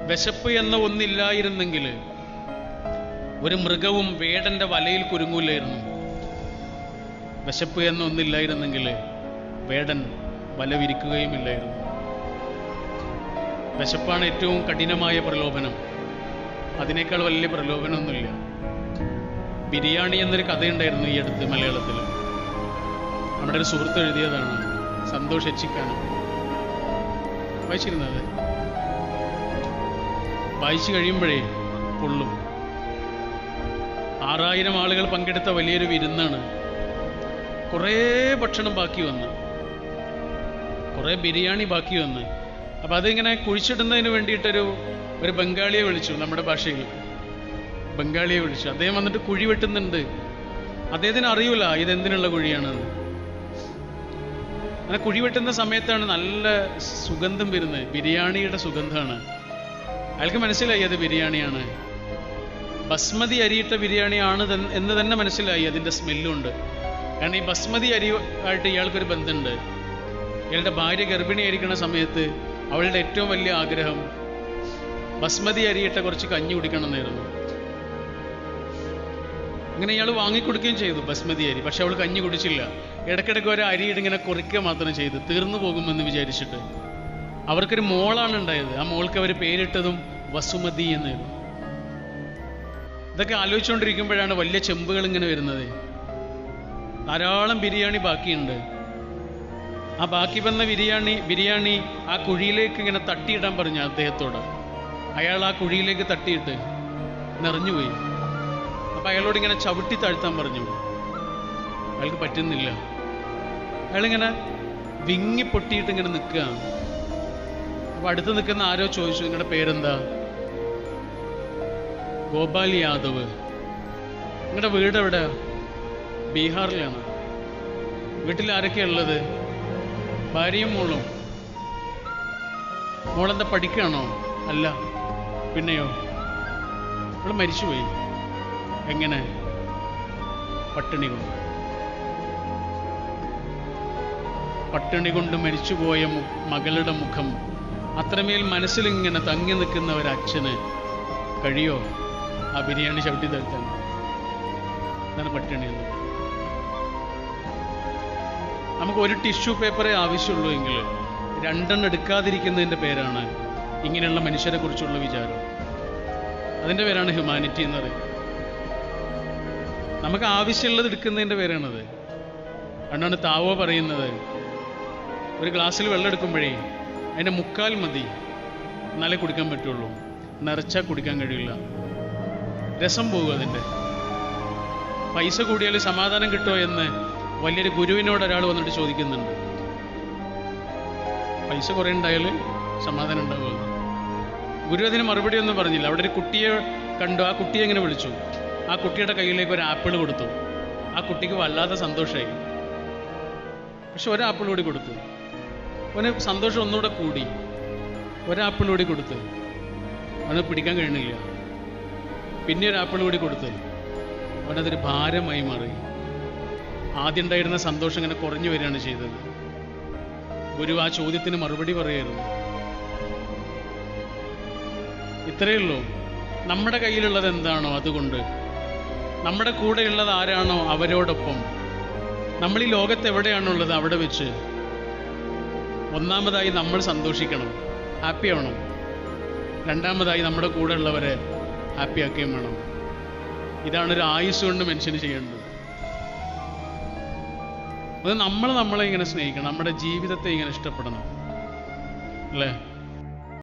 വിശപ്പ് എന്ന ഒന്നില്ലായിരുന്നെങ്കിൽ ഒരു മൃഗവും വേടന്റെ വലയിൽ കുരുങ്ങൂലായിരുന്നു. വിശപ്പ് എന്ന ഒന്നില്ലായിരുന്നെങ്കിൽ വേടൻ വല വിരിക്കുകയുമില്ലായിരുന്നു. വിശപ്പാണ് ഏറ്റവും കഠിനമായ പ്രലോഭനം. അതിനേക്കാൾ വലിയ പ്രലോഭനമൊന്നുമില്ല. ബിരിയാണി എന്നൊരു കഥയുണ്ടായിരുന്നു ഈ അടുത്ത് മലയാളത്തിൽ. നമ്മുടെ ഒരു സുഹൃത്ത് എഴുതിയതാണ്, സന്തോഷ് എച്ചിക്കാനം. വായിച്ചിരുന്നത് വായിച്ചു കഴിയുമ്പോഴേ പൊള്ളും. 6000 ആളുകൾ പങ്കെടുത്ത വലിയൊരു വിരുന്നാണ്. കുറേ ഭക്ഷണം ബാക്കി വന്ന്, കുറേ ബിരിയാണി ബാക്കി വന്ന്. അപ്പം അതിങ്ങനെ കുഴിച്ചിടുന്നതിന് വേണ്ടിയിട്ടൊരു ബംഗാളിയെ വിളിച്ചു, നമ്മുടെ ഭാഷയിൽ ബംഗാളിയെ വിളിച്ചു. അദ്ദേഹം വന്നിട്ട് കുഴി വെട്ടുന്നുണ്ട്. അദ്ദേഹത്തിന് അറിയില്ല ഇതെന്തിനുള്ള കുഴിയാണെന്ന്. അങ്ങനെ കുഴി വെട്ടുന്ന സമയത്താണ് നല്ല സുഗന്ധം വരുന്നത്, ബിരിയാണിയുടെ സുഗന്ധമാണ്. അയാൾക്ക് മനസ്സിലായി അത് ബിരിയാണിയാണ്, ബസ്മതി അരിയിട്ട ബിരിയാണിയാണ് എന്ന് തന്നെ മനസ്സിലായി. അതിൻ്റെ സ്മെല്ലുണ്ട്. കാരണം ഈ ബസ്മതി അരി ആയിട്ട് ഇയാൾക്കൊരു ബന്ധമുണ്ട്. ഇയാളുടെ ഭാര്യ ഗർഭിണിയായിരിക്കുന്ന സമയത്ത് അവളുടെ ഏറ്റവും വലിയ ആഗ്രഹം ബസ്മതി അരിയിട്ട കുറച്ച് കഞ്ഞി കുടിക്കണം എന്നായിരുന്നു. അങ്ങനെ ഇയാൾ വാങ്ങിക്കൊടുക്കുകയും ചെയ്തു ബസ്മതി അരി. പക്ഷെ അവൾ കഞ്ഞി കുടിച്ചില്ല. ഇടയ്ക്കിടയ്ക്ക് ഒരു അരിയിട്ട് ഇങ്ങനെ കുറിക്കുക മാത്രം ചെയ്തു, തീർന്നു പോകുമെന്ന് വിചാരിച്ചിട്ട്. അവർക്കൊരു മോളാണ് ഉണ്ടായത്. ആ മോൾക്ക് അവർ പേരിട്ടതും വസുമതി എന്നായിരുന്നു. ഇതൊക്കെ ആലോചിച്ചുകൊണ്ടിരിക്കുമ്പോഴാണ് വലിയ ചെമ്പുകൾ ഇങ്ങനെ വരുന്നത്. ധാരാളം ബിരിയാണി ബാക്കിയുണ്ട്. ആ ബാക്കി വന്ന ബിരിയാണി ആ കുഴിയിലേക്ക് ഇങ്ങനെ തട്ടിയിടാൻ പറഞ്ഞു അദ്ദേഹത്തോട്. അയാൾ ആ കുഴിയിലേക്ക് തട്ടിയിട്ട് നിറഞ്ഞുപോയി. അപ്പം അയാളോട് ഇങ്ങനെ ചവിട്ടി താഴ്ത്താൻ പറഞ്ഞു. അയാൾക്ക് പറ്റുന്നില്ല. അയാളിങ്ങനെ വിങ്ങി പൊട്ടിയിട്ട് ഇങ്ങനെ നിൽക്കുക. അപ്പം അടുത്ത് നിൽക്കുന്ന ആരോ ചോദിച്ചു, നിങ്ങളുടെ പേരെന്താ? ഗോപാൽ യാദവ്. നിങ്ങളുടെ വീട് എവിടെ? ബീഹാറിലാണ്. വീട്ടിൽ ആരൊക്കെയാ ഉള്ളത്? ഭാര്യയും മോളും. മോളെന്താ പഠിക്കുകയാണോ? അല്ല. പിന്നെയോ? അവൾ മരിച്ചുപോയി. എങ്ങനെ? പട്ടിണി കൊണ്ട്. പട്ടിണി കൊണ്ട് മരിച്ചുപോയ മകളുടെ മുഖം അത്രമേൽ മനസ്സിലിങ്ങനെ തങ്ങി നിൽക്കുന്ന ഒരച്ഛന് കഴിയോ ആ ബിരിയാണി ചവിട്ടി തരുത്താൻ? അതാണ് പട്ടിണി എന്ന്. നമുക്ക് ഒരു ടിഷ്യൂ പേപ്പറേ ആവശ്യമുള്ളൂ എങ്കിൽ 2 എടുക്കാതിരിക്കുന്നതിൻ്റെ പേരാണ് ഇങ്ങനെയുള്ള മനുഷ്യരെ കുറിച്ചുള്ള വിചാരം. അതിൻ്റെ പേരാണ് ഹ്യൂമാനിറ്റി എന്ന് പറയുന്നത്. നമുക്ക് ആവശ്യമുള്ളത് എടുക്കുന്നതിൻ്റെ പേരാണത്. അതുകൊണ്ടാണ് താവോ പറയുന്നത്, ഒരു ഗ്ലാസ്സിൽ വെള്ളം എടുക്കുമ്പോഴേ അതിൻ്റെ 3/4 മതി, എന്നാലേ കുടിക്കാൻ പറ്റുള്ളൂ. നിറച്ചാൽ കുടിക്കാൻ കഴിയില്ല, രസം പോകും. അതിൻ്റെ പൈസ കൂടിയാൽ സമാധാനം കിട്ടുമോ എന്ന് വലിയൊരു ഗുരുവിനോട് ഒരാൾ വന്നിട്ട് ചോദിക്കുന്നുണ്ട്. പൈസ കുറേ ഉണ്ടായാൽ സമാധാനം ഉണ്ടാവുക. ഗുരു അതിന് മറുപടി ഒന്നും പറഞ്ഞില്ല. അവിടെ ഒരു കുട്ടിയെ കണ്ടു. ആ കുട്ടിയെ എങ്ങനെ വിളിച്ചു. ആ കുട്ടിയുടെ കയ്യിലേക്ക് ഒരു ആപ്പിൾ കൊടുത്തു. ആ കുട്ടിക്ക് വല്ലാതെ സന്തോഷമായി. പക്ഷെ ഒരാപ്പിൾ കൂടി കൊടുത്തു. അവന് സന്തോഷം ഒന്നുകൂടെ കൂടി. ഒരാപ്പിൾ കൂടി കൊടുത്ത് അവന് പിടിക്കാൻ കഴിയണില്ല. പിന്നെ ഒരു ആപ്പിൾ കൂടി കൊടുത്ത് അവനതൊരു ഭാരമായി മാറി. ആദ്യം ഉണ്ടായിരുന്ന സന്തോഷം ഇങ്ങനെ കുറഞ്ഞു വരികയാണ് ചെയ്തത്. ഗുരു ആ ചോദ്യത്തിന് മറുപടി പറയായിരുന്നു. ഇത്രയേ ഉള്ളൂ. നമ്മുടെ കയ്യിലുള്ളത് എന്താണോ അതുകൊണ്ട്, നമ്മുടെ കൂടെയുള്ളത് ആരാണോ അവരോടൊപ്പം, നമ്മൾ ഈ ലോകത്ത് എവിടെയാണുള്ളത് അവിടെ വെച്ച് ഒന്നാമതായി നമ്മൾ സന്തോഷിക്കണം, ഹാപ്പി ആവണം. രണ്ടാമതായി നമ്മുടെ കൂടെ ഉള്ളവരെ ഹാപ്പി ആക്കുകയും വേണം. ഇതാണ് ഒരു ആയുസ് കൊണ്ട് മനുഷ്യന് ചെയ്യേണ്ടത്. അത് നമ്മളെ ഇങ്ങനെ സ്നേഹിക്കണം, നമ്മുടെ ജീവിതത്തെ ഇങ്ങനെ ഇഷ്ടപ്പെടണം, അല്ലേ?